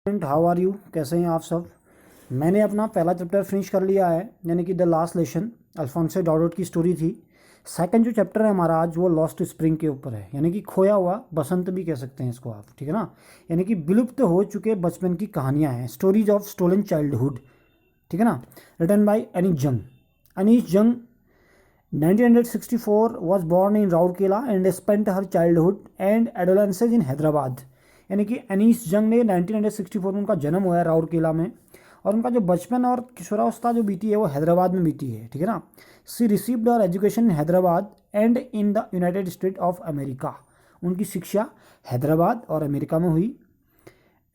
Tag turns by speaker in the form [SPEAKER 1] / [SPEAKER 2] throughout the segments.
[SPEAKER 1] How are you, कैसे हैं आप सब। मैंने अपना पहला चैप्टर फिनिश कर लिया है, यानी कि द लास्ट लेसन अल्फोंसो डाउडोट की स्टोरी थी। सेकंड जो चैप्टर है हमारा आज वो लॉस्ट स्प्रिंग के ऊपर है, यानी कि खोया हुआ बसंत भी कह सकते हैं इसको आप, ठीक है ना। यानी कि विलुप्त हो चुके बचपन की कहानियाँ हैं, स्टोरीज ऑफ स्टोलन चाइल्डहुड, ठीक है ना। रिटन बाय अनीश जंग। अनीश जंग 1964 was born in Rourkela and spent her childhood and adolescence in Hyderabad. यानी कि अनीस जंग ने 1964 में उनका जन्म हुआ है राउरकेला में, और उनका जो बचपन और किशोरावस्था जो बीती है वो हैदराबाद में बीती है, ठीक है ना। She received her education in Hyderabad and in the United State of America. उनकी शिक्षा हैदराबाद और अमेरिका में हुई।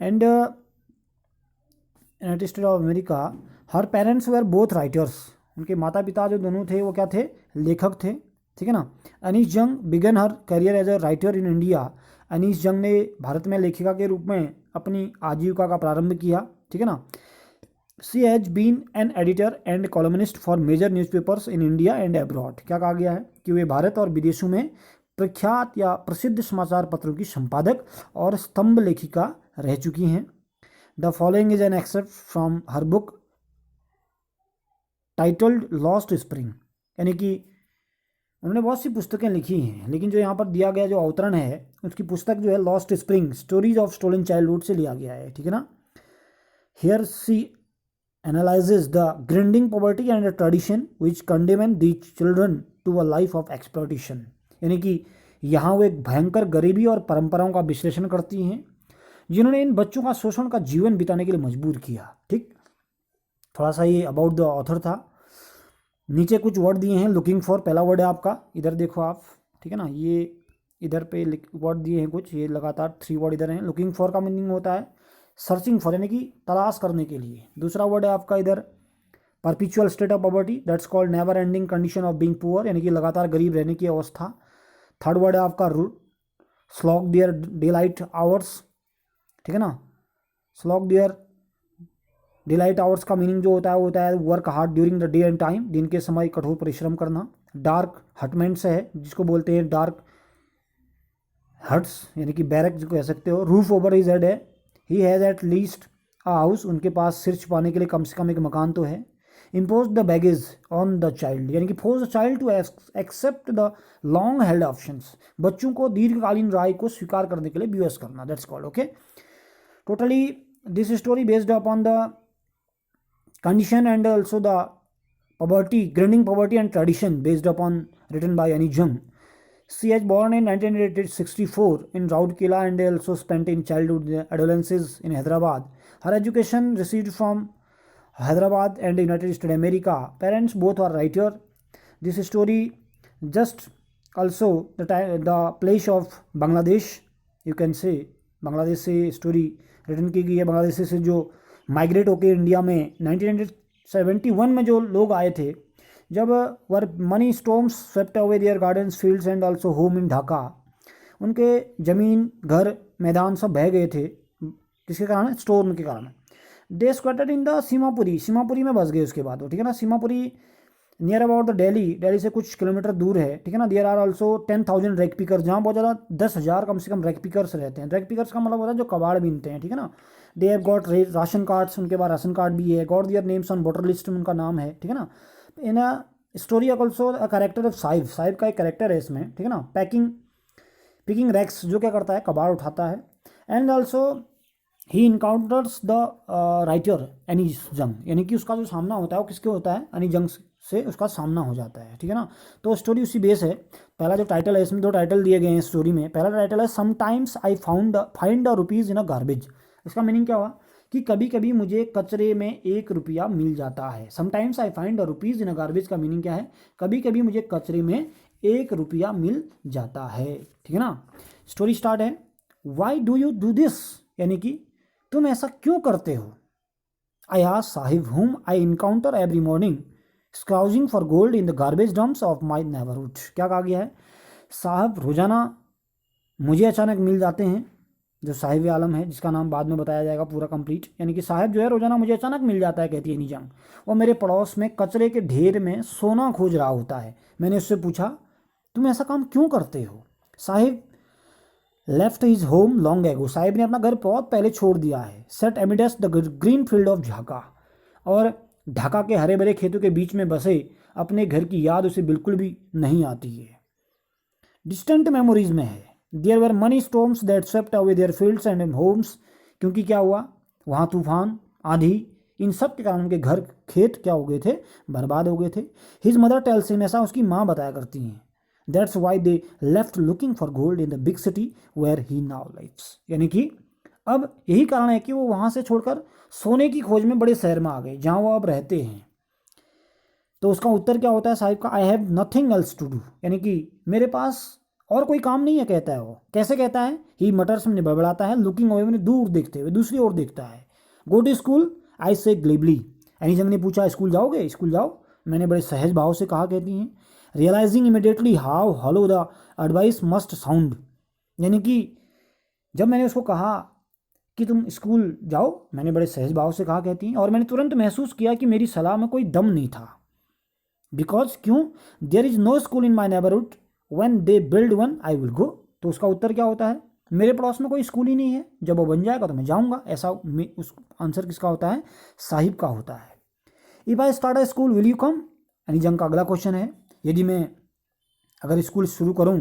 [SPEAKER 1] And United State of America. Her parents were both writers. उनके माता पिता जो दोनों थे वो क्या थे, लेखक थे, ठीक है ना। Anees Jung began her career as a writer in India. Anees Jung ने भारत में लेखिका के रूप में अपनी आजीविका का प्रारंभ किया, ठीक है ना। She has been an editor and columnist for major newspapers in India and abroad. क्या कहा गया है कि वे भारत और विदेशों में प्रख्यात या प्रसिद्ध समाचार पत्रों की संपादक और स्तंभ लेखिका रह चुकी हैं। The following is an excerpt from her book titled Lost Spring. यानी कि उन्होंने बहुत सी पुस्तकें लिखी हैं, लेकिन जो यहाँ पर दिया गया जो अवतरण है उसकी पुस्तक जो है Lost Spring Stories of Stolen Childhood से लिया गया है, ठीक है ना। Here she analyses the grinding poverty and tradition which condemn the children to a life of exploitation. यानी कि यहाँ वो एक भयंकर गरीबी और परंपराओं का विश्लेषण करती हैं जिन्होंने इन बच्चों का शोषण का जीवन बिताने के लिए मजबूर किया। ठीक, थोड़ा सा ये अबाउट द ऑथर था। नीचे कुछ वर्ड दिए हैं, लुकिंग फॉर पहला वर्ड है आपका, इधर देखो आप, ठीक है ना। ये इधर पे वर्ड दिए हैं कुछ, ये लगातार 3 वर्ड इधर हैं। लुकिंग फॉर का मीनिंग होता है सर्चिंग फॉर, यानी कि तलाश करने के लिए। दूसरा वर्ड है आपका इधर perpetual state of poverty, that's called never ending condition of being poor, यानी कि लगातार गरीब रहने की अवस्था। थर्ड वर्ड है आपका slog dear daylight hours, ठीक है ना। स्लॉग डियर डिलाइट आवर्स का मीनिंग जो होता है वो होता है work hard during the day and time, दिन के समय कठोर परिश्रम करना। डार्क हटमेंट्स है जिसको बोलते हैं डार्क हट्स, यानी कि बैरक जो कह सकते हो। रूफ ओवर हिज हेड है, he has at least a house, उनके पास सिर छुपाने के लिए कम से कम एक मकान तो है। Impose the baggage on the child, यानी कि force the child to accept the long held options, बच्चों को दीर्घकालीन राय को स्वीकार करने के लिए विवश करना, that's called okay. Totally this story based upon the condition and also the poverty, grinding poverty and tradition based upon written by Anish Jung. She was born in 1964 in Rourkela and also spent in childhood adolescence in Hyderabad. Her education received from Hyderabad and United States America. Parents both are writer. This story just also the place of Bangladesh, you can say Bangladesh से story return की गई है। बांग्लादेश से जो migrate होकर India में 1971 में जो लोग आए थे, जब where many storms swept away their gardens fields and also home in Dhaka, उनके ज़मीन घर मैदान सब बह गए थे, किसके कारण, स्टोर्म के कारण। They squatted in the Seemapuri, Seemapuri में बस गए उसके बाद वो, ठीक है ना। Seemapuri near about the Delhi, Delhi से कुछ किलोमीटर दूर है, ठीक है ना। There are also 10,000 rag pickers, जहाँ बहुत ज़्यादा 10,000 कम से कम रैक पिकर्स रहते हैं। रैक पिकर्स का मतलब होता है जो कबाड़ बीनते हैं, ठीक है ना। They have got ration cards, उनके पास राशन कार्ड भी है। Got their names on voter list में उनका नाम है, ठीक है ना। In a story also a character of Sahib, Sahib का एक कैरेक्टर है इसमें, ठीक है ना। पिकिंग रैक्स, जो क्या करता है, कबाड़ उठाता है। And also he encounters the writer Annie's जंग, यानी कि उसका जो सामना होता है वो किसके होता है, एनी जंग से उसका सामना हो जाता है, ठीक है ना। तो स्टोरी उसी बेस है। पहला जो टाइटल है, इसमें 2 टाइटल दिए गए हैं स्टोरी में। पहला टाइटल है sometimes I find a rupees in a garbage. इसका मीनिंग क्या हुआ कि कभी कभी मुझे कचरे में 1 रुपया मिल जाता है। Sometimes I find a rupees in a garbage का मीनिंग क्या है, कभी कभी मुझे कचरे में 1 रुपया मिल जाता है, ठीक है ना। स्टोरी स्टार्ट है, why do you do this, यानी कि तुम ऐसा क्यों करते हो। आई ask Sahib whom I encounter every morning scrounging for gold in the garbage dumps of my neighbourhood. क्या कहा गया है, साहब रोजाना मुझे अचानक मिल जाते हैं, जो साहिब आलम है जिसका नाम बाद में बताया जाएगा पूरा कंप्लीट, यानी कि साहब जो है रोजाना मुझे अचानक मिल जाता है, कहती है नीजंग। और मेरे पड़ोस में कचरे के ढेर में सोना खोज रहा होता है। मैंने उससे पूछा तुम ऐसा काम क्यों करते हो। Sahib left his home long ago, Sahib ने अपना घर बहुत पहले छोड़ दिया है। Set amidst the green field of Dhaka, और ढाका के हरे भरे खेतों के बीच में बसे अपने घर की याद उसे बिल्कुल भी नहीं आती है, डिस्टेंट मेमोरीज में है। There were many storms that swept away their fields and homes, क्योंकि क्या हुआ वहाँ तूफान, आंधी, इन सब के कारण उनके घर खेत क्या हो गए थे, बर्बाद हो गए थे। हिज मदर टेल्स हिम, ऐसा उसकी माँ बताया करती हैं, that's why they left looking for gold in the big city where he now lives, यानी कि अब यही कारण है कि वो वहाँ से छोड़कर सोने की खोज में बड़े शहर में आ गए जहाँ वो अब रहते हैं। तो उसका उत्तर क्या होता है साहिब का, I have nothing else to do, यानी कि मेरे पास और कोई काम नहीं है, कहता है वो। कैसे कहता है, ही मटर्स में बड़बड़ाता है, लुकिंग अवे मैंने दूर देखते हुए, दूसरी ओर देखता है। गो टू स्कूल आई से ग्लेबली, एनीजंग ने पूछा स्कूल जाओगे, स्कूल जाओ, मैंने बड़े सहज भाव से कहा, कहती हैं। Realising immediately how hollow the advice must sound, यानी कि जब मैंने उसको कहा कि तुम स्कूल जाओ, मैंने बड़े सहज भाव से कहा, कहती हैं, और मैंने तुरंत महसूस किया कि मेरी सलाह में कोई दम नहीं था। बिकॉज क्यों, there is no school in my neighbourhood, when they build one I will go. तो उसका उत्तर क्या होता है, मेरे पड़ोस में कोई स्कूल ही नहीं है, जब वो बन जाएगा तो मैं जाऊंगा। ऐसा उस आंसर किसका होता है, साहिब का होता है। If I start a school will you come, एनीजंग का अगला क्वेश्चन है, यदि मैं अगर स्कूल शुरू करूं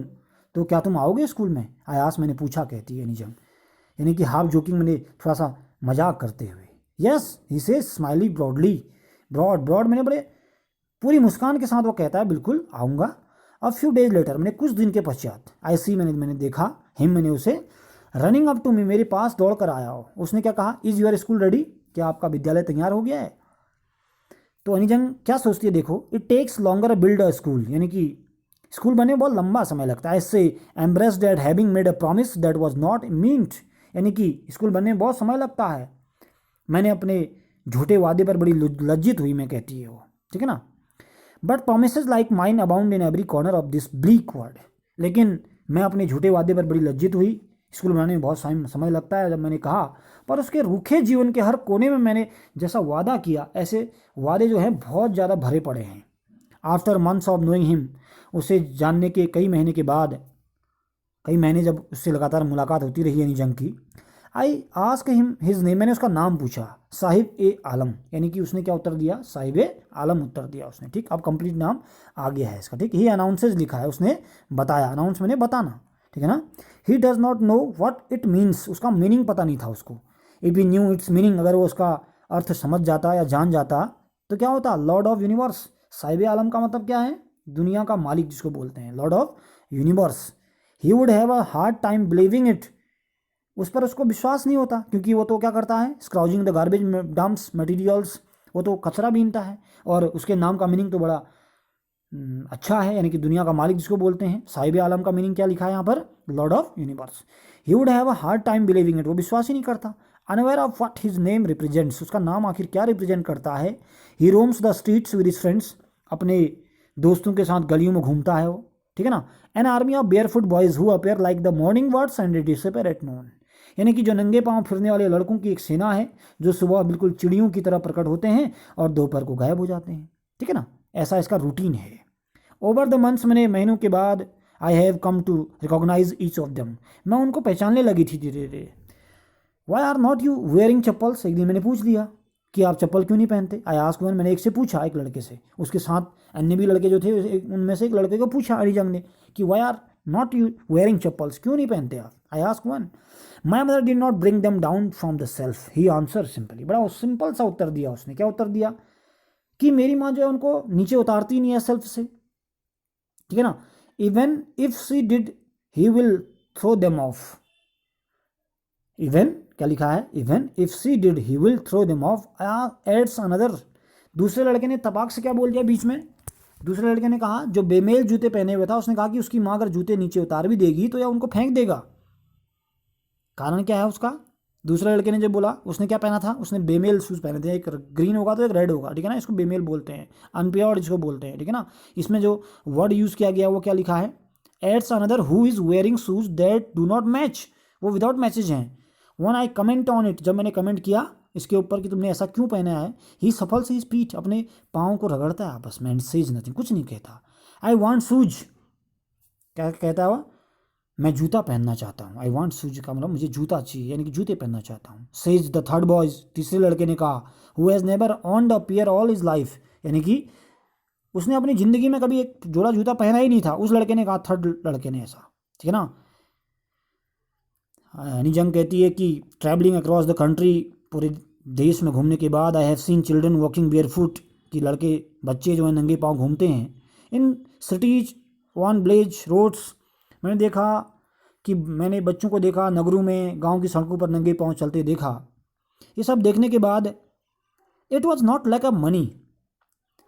[SPEAKER 1] तो क्या तुम आओगे स्कूल में, आयास मैंने पूछा, कहती है एनीजंग, यानी कि हाफ जोकिंग मैंने थोड़ा सा मजाक करते हुए। यस ही से स्माइली ब्रॉडली, ब्रॉड मैंने बड़े पूरी मुस्कान के साथ वो कहता है, बिल्कुल आऊँगा। अ फ्यू डेज लेटर, मैंने कुछ दिन के पश्चात, आई सी मैंने देखा, हिम मैंने उसे, रनिंग अप टू मी, मेरे पास दौड़ कर आया हो। उसने क्या कहा, इज़ योर स्कूल रेडी, क्या आपका विद्यालय तैयार हो गया है। तो अनिजंग क्या सोचती है, देखो, it takes longer build a school, यानी कि स्कूल बनने में बहुत लंबा समय लगता है। इससे embrace that having made a promise that was not meant, यानी कि स्कूल बनने में बहुत समय लगता है, मैंने अपने झूठे वादे पर बड़ी लज्जित हुई, मैं कहती है वो, ठीक है ना। But promises like mine abound in every corner of this bleak world, लेकिन मैं अपने झूठे वादे पर बड़ी लज्जित हुई। स्कूल बनाने में बहुत समय लगता है, जब मैंने कहा, पर उसके रूखे जीवन के हर कोने में मैंने जैसा वादा किया, ऐसे वादे जो हैं बहुत ज़्यादा भरे पड़े हैं। After months of knowing him, उसे जानने के कई महीने के बाद, कई महीने जब उससे लगातार मुलाकात होती रही एनीजंग की, I ask him his name, मैंने उसका नाम पूछा, साहिब ए आलम, यानी कि उसने क्या उत्तर दिया, साहिब ए आलम उत्तर दिया उसने, ठीक। अब कंप्लीट नाम आ गया है इसका, ठीक। ही अनाउंसेज लिखा है, उसने बताया, अनाउंस मैंने बताना, ठीक है ना। He does not know what it means, उसका मीनिंग पता नहीं था उसको। If he new it's meaning, अगर वो उसका अर्थ समझ जाता या जान जाता तो क्या होता, लॉर्ड ऑफ यूनिवर्स, साहिब ए आलम का मतलब क्या है, दुनिया का मालिक जिसको बोलते हैं, Lord of universe. He would have a hard time believing it, उस पर उसको विश्वास नहीं होता, क्योंकि वो तो क्या करता है, स्क्राउजिंग द गार्बेज डम्प्स मटेरियल्स, वो तो कचरा बीनता है, और उसके नाम का मीनिंग तो बड़ा अच्छा है, यानी कि दुनिया का मालिक जिसको बोलते हैं। साहिब आलम का मीनिंग क्या लिखा है यहाँ पर, lord of universe. He would have a hard time believing it, वो विश्वास ही नहीं करता। Unaware of what his name represents, उसका नाम आखिर क्या रिप्रेजेंट करता है। He roams the streets with his friends, अपने दोस्तों के साथ गलियों में घूमता है वो, ठीक है ना। An army of barefoot boys who appear like the morning birds and disappear at noon, यानी कि जो नंगे पांव फिरने वाले लड़कों की एक सेना है, जो सुबह बिल्कुल चिड़ियों की तरह प्रकट होते हैं और दोपहर को गायब हो जाते हैं, ठीक है ना। ऐसा इसका रूटीन है। ओवर द मंथ्स, मैंने महीनों के बाद, I have come to recognise each of them, मैं उनको पहचानने लगी थी धीरे धीरे। Why are not you wearing chappals, एक दिन मैंने पूछ लिया कि आप चप्पल क्यों नहीं पहनते। आई आस्क वन, मैंने एक से पूछा, एक लड़के से, उसके साथ अन्य भी लड़के जो थे, उनमें से एक लड़के को पूछा अरिजंग ने कि why are not you wearing chappals, क्यों नहीं पहनते आप। I ask one, my mother did not bring them down from the shelf, he answer simply, बड़ा सिंपल सा उत्तर दिया उसने। क्या उत्तर दिया, कि मेरी माँ जो है उनको नीचे उतारती नहीं है सेल्फ से, ठीक है ना। Even if she did he will throw them off, even क्या लिखा है, even if she did he will throw them off, adds another, दूसरे लड़के ने तपाक से क्या बोल दिया बीच में, दूसरे लड़के ने कहा, जो बेमेल जूते पहने हुए था, उसने कहा कि उसकी माँ अगर जूते नीचे उतार भी देगी तो या उनको फेंक देगा। कारण क्या है उसका, दूसरे लड़के ने जब बोला, उसने क्या पहना था, उसने बेमेल शूज़ पहने थे, एक ग्रीन होगा तो एक रेड होगा, ठीक है ना, इसको बेमेल बोलते हैं, अनप्योर्ड जिसको बोलते हैं, ठीक है ना। इसमें जो वर्ड यूज़ किया गया वो क्या लिखा है, ads another who is wearing shoes that do not match, वो विदाउट मैचेज हैं। One I comment on it, जब मैंने कमेंट किया इसके ऊपर कि तुमने ऐसा क्यों पहना है, ही सफल से इस पीठ, अपने पाँव को रगड़ता है आपस में, एंड सेज नथिंग, कुछ नहीं कहता। आई वॉन्ट शूज, क्या कहता है वो, मैं जूता पहनना चाहता हूँ। आई वॉन्ट शूज का मतलब मुझे जूता चाहिए, यानी कि जूते पहनना चाहता हूँ। सेज द थर्ड बॉयज, तीसरे लड़के ने कहा, who has never owned a pair all is life, यानी कि उसने अपनी ज़िंदगी में कभी एक जोड़ा जूता पहना ही नहीं था। उस लड़के ने कहा, थर्ड लड़के ने ऐसा, ठीक है ना। हनी जंग कहती है कि ट्रैवलिंग अक्रॉस द कंट्री, पूरे देश में घूमने के बाद, I have seen children walking bear foot, कि लड़के बच्चे जो हैं नंगे पाँव घूमते हैं। In CTs on Blaze roads, मैंने देखा कि मैंने बच्चों को देखा नगरों में, गांव की सड़कों पर नंगे पाँव चलते देखा। ये सब देखने के बाद it was not lack of money,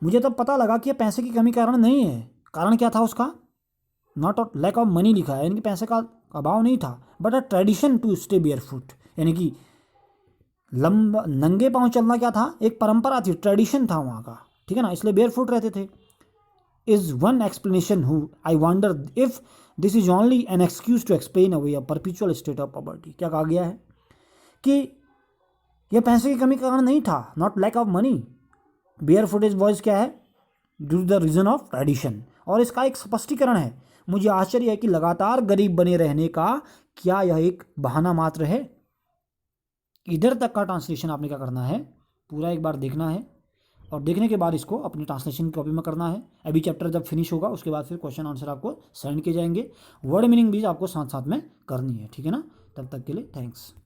[SPEAKER 1] मुझे तब पता लगा कि ये पैसे की कमी कारण नहीं है। कारण क्या था उसका? नॉट लैक ऑफ मनी लिखा है, यानी कि पैसे का अभाव नहीं था, but a tradition to stay barefoot, यानी कि लंबा नंगे पाँव चलना क्या था, एक परंपरा थी, ट्रेडिशन था वहाँ का, ठीक है ना, इसलिए बेयर फुट रहते थे। Is one explanation who I wonder if this is only an excuse to explain away a perpetual state of poverty. क्या कहा गया है कि यह पैसे की कमी का कारण नहीं था, not lack of money. Barefoot वॉइस क्या है? Due to the reason of tradition. और इसका एक स्पष्टीकरण है, मुझे आश्चर्य है कि लगातार गरीब बने रहने का क्या यह एक बहाना मात्र है? इधर तक का ट्रांसलेशन आपने क्या करना है, पूरा एक बार देखना है, और देखने के बाद इसको अपनी ट्रांसलेशन कॉपी में करना है। अभी चैप्टर जब फिनिश होगा उसके बाद फिर क्वेश्चन आंसर आपको सेंड किए जाएंगे, वर्ड मीनिंग भी आपको साथ साथ में करनी है, ठीक है ना। तब तक के लिए थैंक्स।